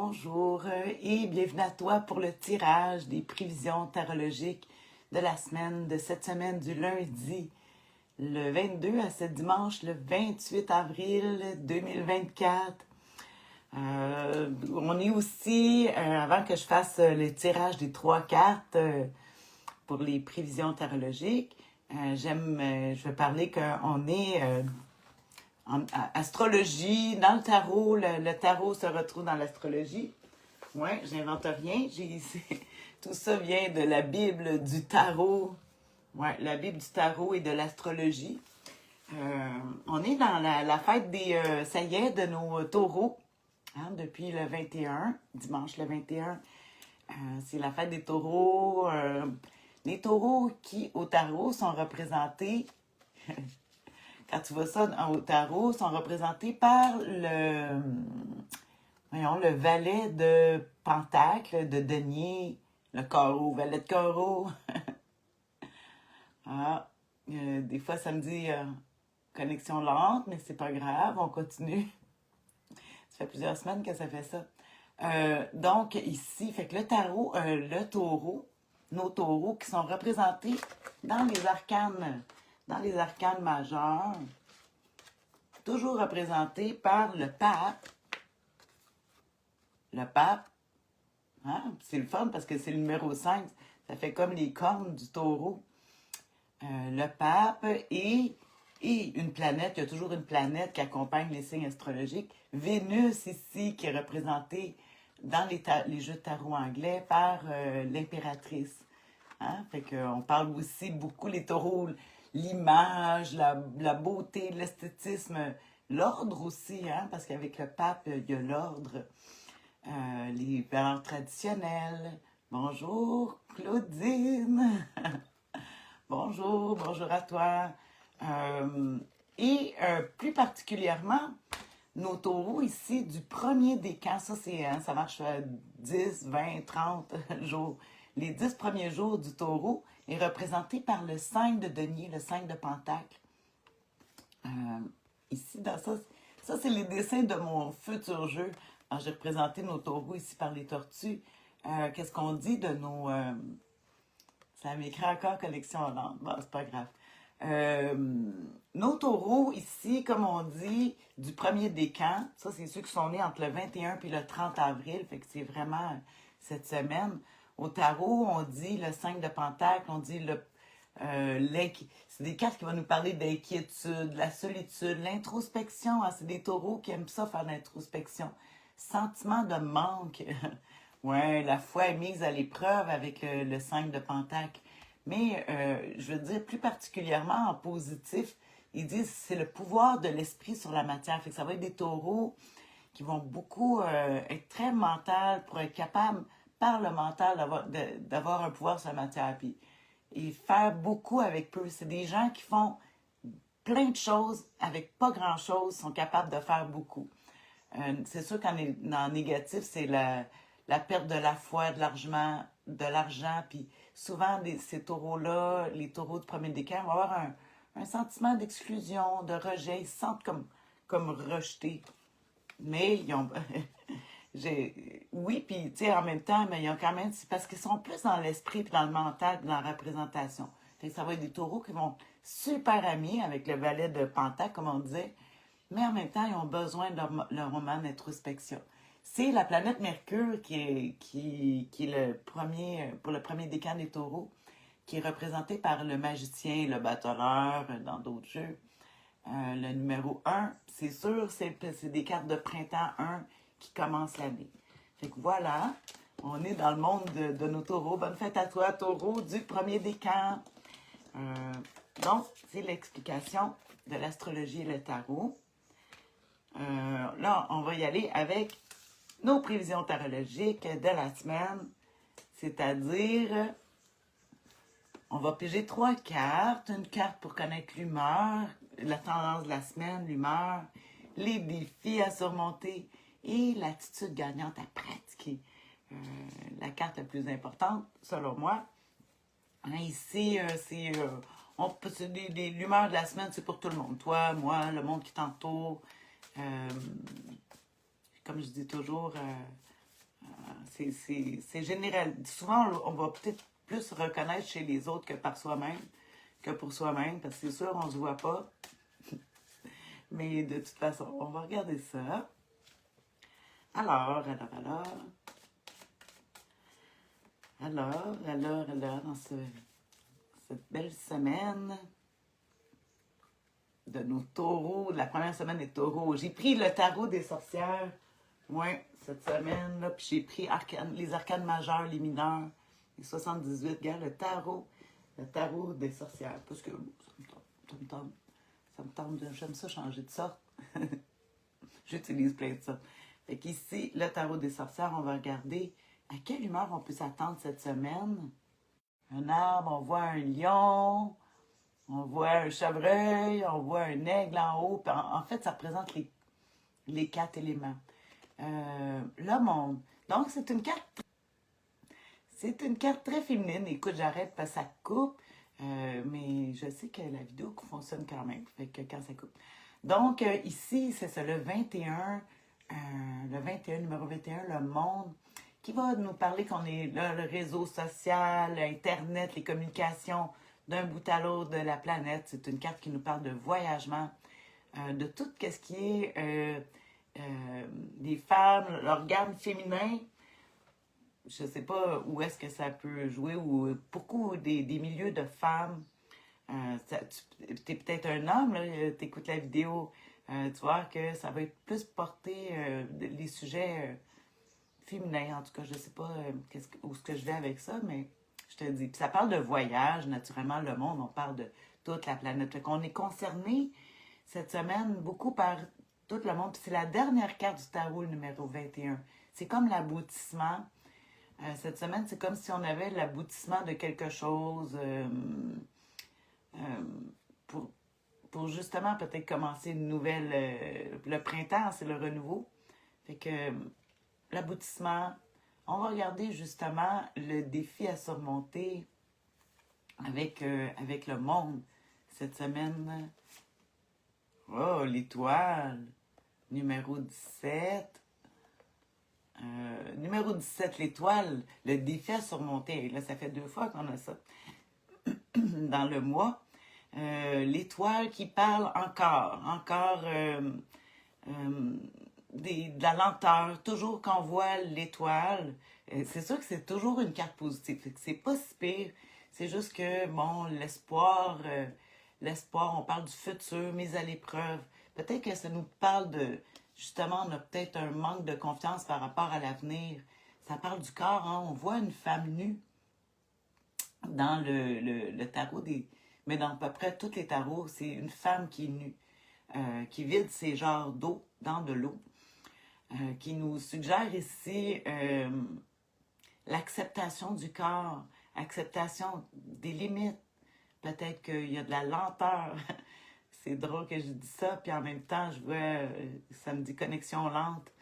Bonjour et bienvenue à toi pour le tirage des prévisions tarologiques de la semaine, de cette semaine du lundi le 22 à ce dimanche le 28 avril 2024. On est aussi, avant que je fasse le tirage des 3 cartes pour les prévisions tarologiques, je vais parler qu'on est en astrologie, dans le tarot. Le tarot se retrouve dans l'astrologie. Ouais, j'invente rien. Tout ça vient de la Bible du tarot. Ouais, la Bible du tarot et de l'astrologie. On est dans la fête ça y est, de nos taureaux. Hein, depuis le 21, dimanche le 21. C'est la fête des taureaux. Les taureaux qui, au tarot, sont représentés... Quand tu vois ça au tarot, sont représentés par le valet de Pentacle, de denier, le carreau, valet de carreau. Des fois, ça me dit connexion lente, mais c'est pas grave, on continue. Ça fait plusieurs semaines que ça fait ça. Donc, ici, fait que le taureau, nos taureaux qui sont représentés dans les arcanes majeurs, toujours représentés par le pape. Le pape, hein? C'est le fun parce que c'est le numéro 5, ça fait comme les cornes du taureau. Le pape et une planète, il y a toujours une planète qui accompagne les signes astrologiques. Vénus ici, qui est représentée dans les jeux de tarot anglais par l'impératrice. Hein? Fait qu'on parle aussi beaucoup, les taureaux, l'image, la beauté, l'esthétisme, l'ordre aussi, hein? Parce qu'avec le pape, il y a l'ordre, les valeurs traditionnelles. Bonjour, Claudine! Bonjour à toi. Plus particulièrement, nos taureaux ici du premier décan, ça marche 10, 20, 30 jours. Les 10 premiers jours du taureau est représenté par le 5 de denier, le 5 de pentacle. Ici, dans ça c'est les dessins de mon futur jeu. Alors, j'ai représenté nos taureaux ici par les tortues. Qu'est-ce qu'on dit de nos... ça m'écrit encore collection Hollande. Bon, c'est pas grave. Nos taureaux, ici, comme on dit, du premier décan, ça, c'est ceux qui sont nés entre le 21 puis le 30 avril, fait que c'est vraiment cette semaine. Au tarot, on dit le 5 de pentacle, on dit c'est des cartes qui vont nous parler d'inquiétude, la solitude, l'introspection. Hein, c'est des taureaux qui aiment ça, faire l'introspection. Sentiment de manque. Ouais, la foi est mise à l'épreuve avec le 5 de pentacle. Mais je veux dire plus particulièrement en positif, ils disent que c'est le pouvoir de l'esprit sur la matière. Fait que ça va être des taureaux qui vont beaucoup être très mental pour être capables, par le mental, d'avoir un pouvoir sur la matière. Puis, et faire beaucoup avec peu. C'est des gens qui font plein de choses avec pas grand-chose, sont capables de faire beaucoup. C'est sûr qu'en négatif, c'est la perte de la foi, de l'argent, puis souvent, ces taureaux-là, les taureaux du premier décan, vont avoir un sentiment d'exclusion, de rejet, ils se sentent comme rejetés. Mais ils ont... oui, puis tu sais, en même temps, mais ils ont quand même... C'est parce qu'ils sont plus dans l'esprit, puis dans le mental, puis dans la représentation. Fait que ça va être des taureaux qui vont super amis avec le valet de Pentacle, comme on disait, mais en même temps, ils ont besoin de leur moment d'introspection. C'est la planète Mercure qui est le premier, pour le premier décan des taureaux, qui est représenté par le magicien, le bâtonneur, dans d'autres jeux. Le numéro 1, c'est sûr, c'est des cartes de printemps 1 qui commencent l'année. Fait que voilà, on est dans le monde de nos taureaux. Bonne fête à toi, taureau, du premier décan. Donc, c'est l'explication de l'astrologie et le tarot. Là, on va y aller avec nos prévisions tarologiques de la semaine, c'est-à-dire, on va piger 3 cartes. Une carte pour connaître l'humeur, la tendance de la semaine, l'humeur, les défis à surmonter et l'attitude gagnante à pratiquer. La carte la plus importante, selon moi. Hein, ici, l'humeur de la semaine, c'est pour tout le monde. Toi, moi, le monde qui t'entoure. Comme je dis toujours, c'est général. Souvent, on va peut-être plus reconnaître chez les autres que par soi-même, que pour soi-même, parce que c'est sûr, on se voit pas. Mais de toute façon, on va regarder ça. Alors, dans cette belle semaine de nos taureaux, la première semaine des taureaux, j'ai pris le tarot des sorcières, ouais, cette semaine, là, puis j'ai pris les arcanes majeures, les mineurs, les 78, regarde, le tarot des sorcières, parce que ça me tente, j'aime ça changer de sorte. J'utilise plein de ça. Fait qu'ici, le tarot des sorcières, on va regarder à quelle humeur on peut s'attendre cette semaine. Un arbre, on voit un lion, on voit un chevreuil, on voit un aigle en haut. En fait, ça représente les 4 éléments. Le monde. Donc, c'est une carte très féminine. Écoute, j'arrête parce que ça coupe. Mais je sais que la vidéo fonctionne quand même. Fait que quand ça coupe. Donc, ici, c'est ça, le 21, numéro 21, le monde, qui va nous parler qu'on est là, le réseau social, Internet, les communications d'un bout à l'autre de la planète. C'est une carte qui nous parle de voyagement, de tout ce qui est les femmes, l'organe féminin. Je ne sais pas où est-ce que ça peut jouer, ou beaucoup des milieux de femmes. Tu es peut-être un homme, tu écoutes la vidéo, tu vois que ça va être plus porté les sujets féminins. En tout cas, je ne sais pas où est-ce que je vais avec ça, mais je te dis. Puis ça parle de voyage, naturellement, le monde, on parle de toute la planète. Fait qu'on est concerné cette semaine beaucoup par tout le monde. Puis c'est la dernière carte du tarot, le numéro 21. C'est comme l'aboutissement. Cette semaine, c'est comme si on avait l'aboutissement de quelque chose pour, pour justement peut-être commencer une nouvelle... le printemps, c'est le renouveau. Fait que l'aboutissement, on va regarder justement le défi à surmonter avec le monde cette semaine. Oh, l'étoile, numéro 17. Numéro 17, l'étoile, le défi à surmonter. Là, ça fait 2 fois qu'on a ça dans le mois. L'étoile qui parle encore de la lenteur. Toujours qu'on voit l'étoile, c'est sûr que c'est toujours une carte positive. C'est pas si pire. C'est juste que, bon, l'espoir, on parle du futur, mise à l'épreuve. Peut-être que ça nous parle de, justement, on a peut-être un manque de confiance par rapport à l'avenir. Ça parle du corps, hein? On voit une femme nue dans le tarot mais dans à peu près tous les tarots, c'est une femme qui est nue, qui vide ses jarres d'eau dans de l'eau, qui nous suggère ici l'acceptation du corps, acceptation des limites. Peut-être qu'il y a de la lenteur. C'est drôle que je dis ça, puis en même temps, je vois, ça me dit connexion lente.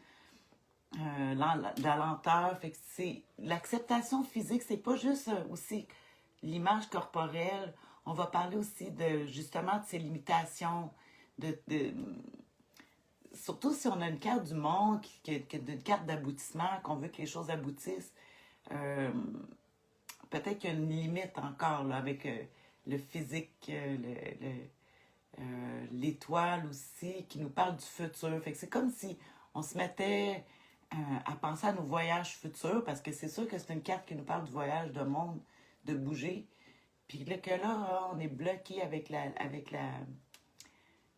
La lenteur, fait que c'est l'acceptation physique, c'est pas juste aussi l'image corporelle. On va parler aussi de justement de ces limitations, surtout si on a une carte du monde, une carte d'aboutissement, qu'on veut que les choses aboutissent. Peut-être qu'il y a une limite encore là, avec le physique, l'étoile aussi, qui nous parle du futur. Fait que c'est comme si on se mettait à penser à nos voyages futurs, parce que c'est sûr que c'est une carte qui nous parle du voyage de monde, de bouger. Puis là, que là, on est bloqué avec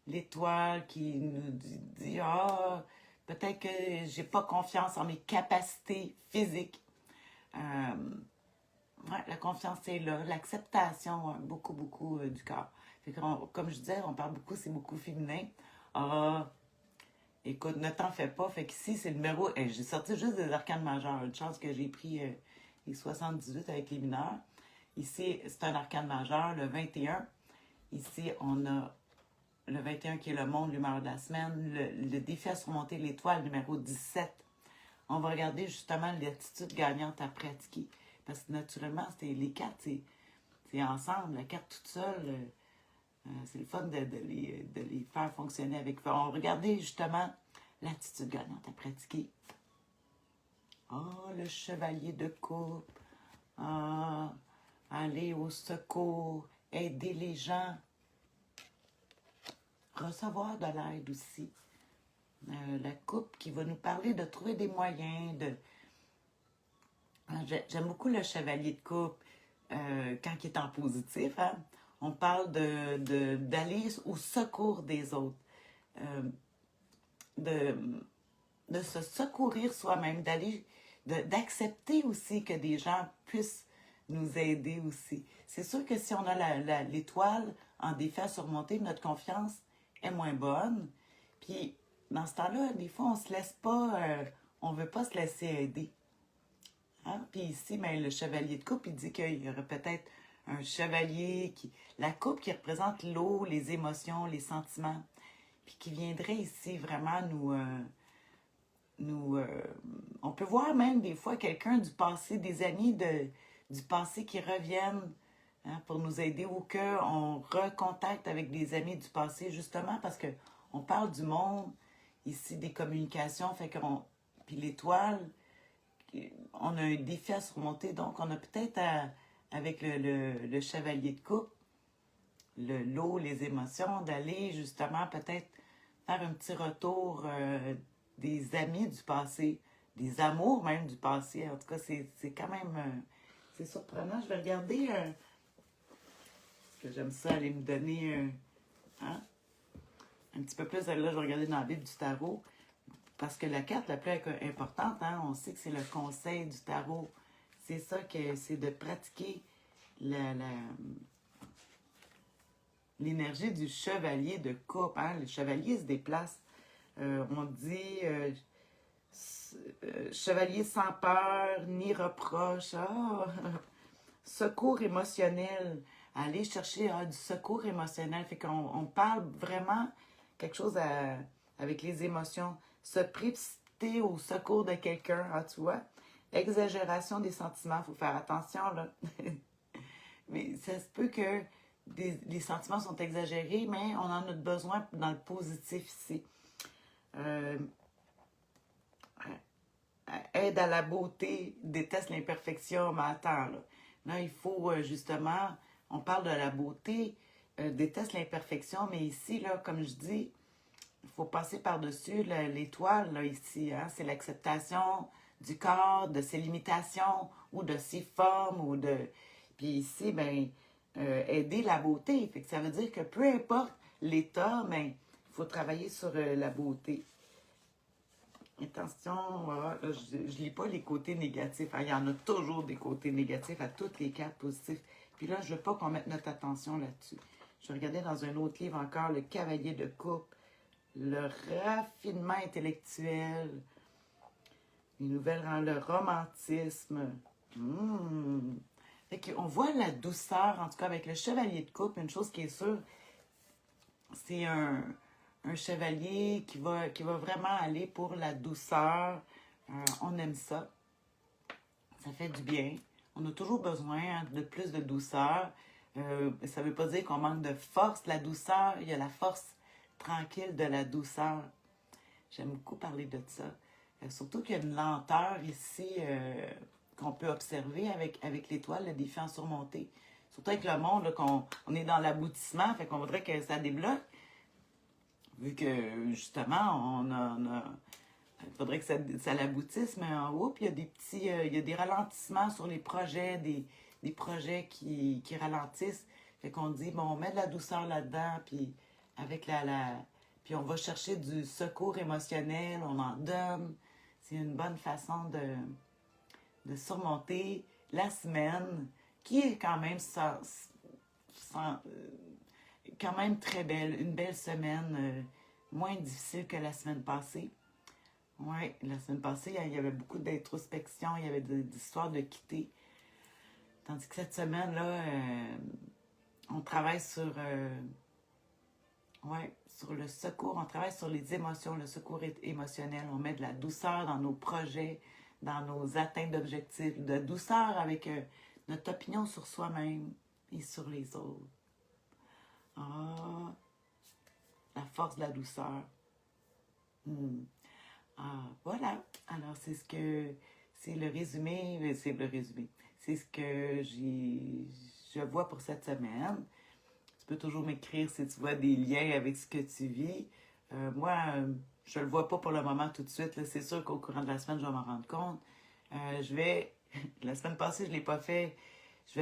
l'étoile qui nous dit ah, peut-être que j'ai pas confiance en mes capacités physiques. Ouais, la confiance est là, l'acceptation, beaucoup du corps. Fait que comme je disais, on parle beaucoup, c'est beaucoup féminin. Ah, écoute, ne t'en fais pas. Fait qu'ici, c'est le numéro. J'ai sorti juste des arcanes majeures. Une chance que j'ai pris les 78 avec les mineurs. Ici, c'est un arcane majeur, le 21. Ici, on a le 21 qui est le monde, l'humeur de la semaine. Le défi à surmonter l'étoile, numéro 17. On va regarder justement l'attitude gagnante à pratiquer. Parce que naturellement, les cartes, c'est ensemble. La carte toute seule, c'est le fun de les faire fonctionner avec. On va regarder justement l'attitude gagnante à pratiquer. Ah, le chevalier de coupe. Ah, aller au secours, aider les gens, recevoir de l'aide aussi. La coupe qui va nous parler de trouver des moyens de... J'aime beaucoup le chevalier de coupe quand il est en positif. Hein? On parle d'aller au secours des autres, euh, de, de se secourir soi-même, d'accepter aussi que des gens puissent nous aider aussi. C'est sûr que si on a l'étoile en défi à surmonter, notre confiance est moins bonne. Puis, dans ce temps-là, des fois, on se laisse pas, on veut pas se laisser aider. Hein? Puis ici, ben, le chevalier de coupe, il dit qu'il y aurait peut-être un chevalier la coupe qui représente l'eau, les émotions, les sentiments, puis qui viendrait ici vraiment on peut voir même des fois quelqu'un du passé, des amis du passé qui reviennent hein, pour nous aider ou qu'on recontacte avec des amis du passé, justement parce que on parle du monde, ici des communications, fait qu'on. Puis l'étoile, on a un défi à surmonter, donc on a peut-être avec le chevalier de coupe, l'eau, les émotions, d'aller justement peut-être faire un petit retour des amis du passé, des amours même du passé. En tout cas, c'est quand même c'est surprenant. Je vais regarder parce que j'aime ça aller me donner hein, un petit peu plus. Là, je vais regarder dans la Bible du tarot parce que la carte la plus importante, hein, on sait que c'est le conseil du tarot. C'est ça que c'est de pratiquer l'énergie du chevalier de coupe. Hein? Le chevalier se déplace. On dit chevalier sans peur ni reproche. Ah, secours émotionnel. Aller chercher du secours émotionnel. Fait qu'on parle vraiment quelque chose avec les émotions. Se précipiter au secours de quelqu'un, ah, tu vois. Exagération des sentiments. Il faut faire attention, là. Mais ça se peut que les sentiments sont exagérés, mais on en a besoin dans le positif ici. Euh, aide à la beauté, déteste l'imperfection, mais attends, là il faut justement, on parle de la beauté, déteste l'imperfection, mais ici, là, comme je dis, il faut passer par-dessus l'étoile, là, ici, hein, c'est l'acceptation du corps, de ses limitations, ou de ses formes, ou de... Puis ici, ben, aider la beauté, fait que ça veut dire que peu importe l'état, mais il faut travailler sur la beauté. Attention, voilà, là, je ne lis pas les côtés négatifs. Hein, il y en a toujours des côtés négatifs à toutes les cartes positives. Puis là, je ne veux pas qu'on mette notre attention là-dessus. Je regardais dans un autre livre encore, Le Cavalier de coupe, le raffinement intellectuel, les nouvelles, le romantisme. Fait qu'on voit la douceur, en tout cas avec le chevalier de coupe, une chose qui est sûre, c'est un chevalier qui va vraiment aller pour la douceur. On aime ça. Ça fait du bien. On a toujours besoin hein, de plus de douceur. Ça ne veut pas dire qu'on manque de force. La douceur, il y a la force tranquille de la douceur. J'aime beaucoup parler de ça. Surtout qu'il y a une lenteur ici qu'on peut observer avec l'étoile, le défi en surmonté. Surtout avec le monde, là, on est dans l'aboutissement, fait qu'on voudrait que ça débloque. Vu que, justement, il faudrait que ça l'aboutisse, mais en haut, puis il y a des petits, il y a des ralentissements sur les projets, des projets qui ralentissent. Fait qu'on dit, bon, on met de la douceur là-dedans, puis avec puis on va chercher du secours émotionnel, on en donne. C'est une bonne façon de surmonter la semaine, qui est quand même quand même très belle, une belle semaine, moins difficile que la semaine passée. Oui, la semaine passée, il y avait beaucoup d'introspection, il y avait des histoires de quitter. Tandis que cette semaine-là, on travaille sur le secours, on travaille sur les émotions, le secours émotionnel. On met de la douceur dans nos projets, dans nos atteintes d'objectifs, de douceur avec notre opinion sur soi-même et sur les autres. Ah, la force de la douceur. Ah, voilà. Alors, c'est c'est le résumé, c'est le résumé. C'est ce que je vois pour cette semaine. Tu peux toujours m'écrire si tu vois des liens avec ce que tu vis. Moi, je le vois pas pour le moment tout de suite. C'est sûr qu'au courant de la semaine, je vais m'en rendre compte. La semaine passée, je l'ai pas fait. Je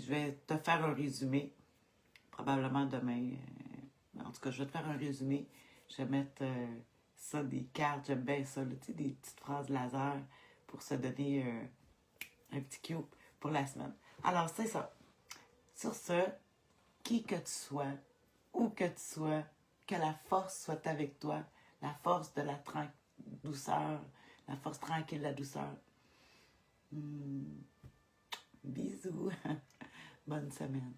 vais te faire un résumé. Probablement demain. En tout cas, je vais te faire un résumé. Je vais mettre ça, des cartes. J'aime bien ça. Là, tu sais, des petites phrases laser pour se donner un petit cue pour la semaine. Alors, c'est ça. Sur ce, qui que tu sois, où que tu sois, que la force soit avec toi, la force de la douceur, la force tranquille de la douceur. Bisous. Bonne semaine.